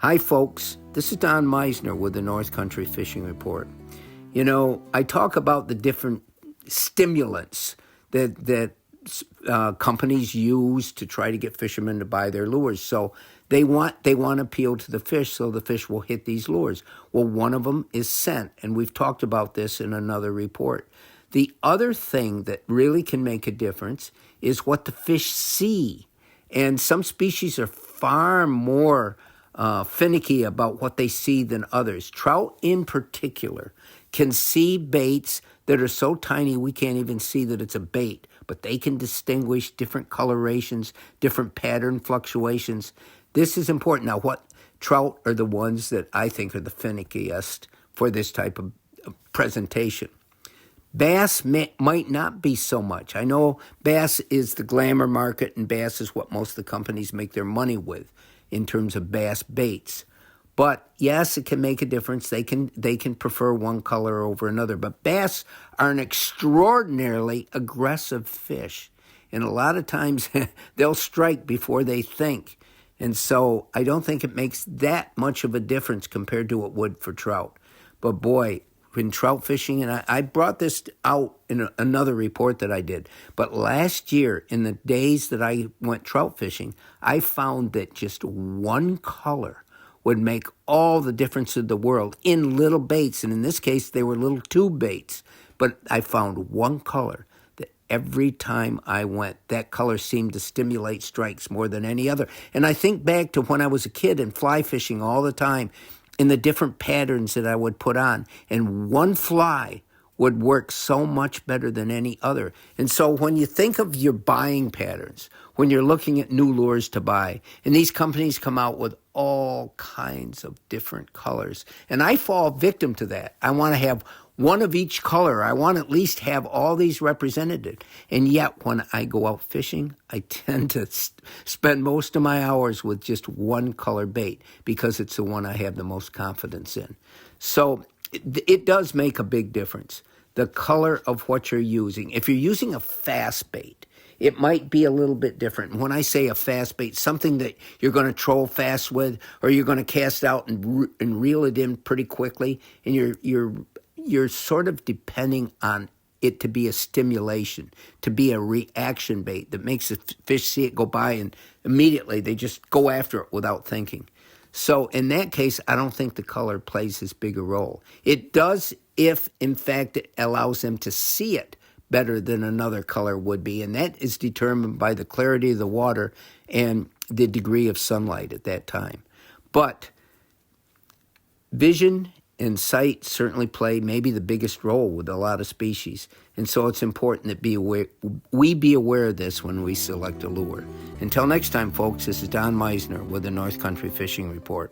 Hi, folks. This is Don Meissner with the North Country Fishing Report. You know, I talk about the different stimulants that companies use to try to get fishermen to buy their lures. So they want to appeal to the fish, so the fish will hit these lures. Well, one of them is scent, and we've talked about this in another report. The other thing that really can make a difference is what the fish see. And some species are far more finicky about what they see than others. Trout in particular can see baits that are so tiny we can't even see that it's a bait, but they can distinguish different colorations, different pattern fluctuations. This is important. Now, what trout are the ones that I think are the finickiest for this type of presentation? Bass might not be so much. I know bass is the glamour market, and bass is what most of the companies make their money with in terms of bass baits. But yes, it can make a difference. They can prefer one color over another. But bass are an extraordinarily aggressive fish. And a lot of times they'll strike before they think. And so I don't think it makes that much of a difference compared to what would for trout. But boy, in trout fishing, and I brought this out in another report that I did, but last year, in the days that I went trout fishing, I found that just one color would make all the difference in the world in little baits, and in this case, they were little tube baits, but I found one color that every time I went, that color seemed to stimulate strikes more than any other. And I think back to when I was a kid and fly fishing all the time, in the different patterns that I would put on. And one fly would work so much better than any other. And so when you think of your buying patterns, when you're looking at new lures to buy, and these companies come out with all kinds of different colors, and I fall victim to that. I want to have one of each color. I want to at least have all these represented. And yet, when I go out fishing, I tend to spend most of my hours with just one color bait because it's the one I have the most confidence in. So it does make a big difference, the color of what you're using. If you're using a fast bait, it might be a little bit different. When I say a fast bait, something that you're going to troll fast with, or you're going to cast out and reel it in pretty quickly, and you're sort of depending on it to be a stimulation, to be a reaction bait that makes the fish see it go by and immediately they just go after it without thinking. So in that case, I don't think the color plays as big a role. It does if, in fact, it allows them to see it better than another color would be, and that is determined by the clarity of the water and the degree of sunlight at that time. But vision and sight certainly play maybe the biggest role with a lot of species. And so it's important that we be aware of this when we select a lure. Until next time, folks, this is Don Meissner with the North Country Fishing Report.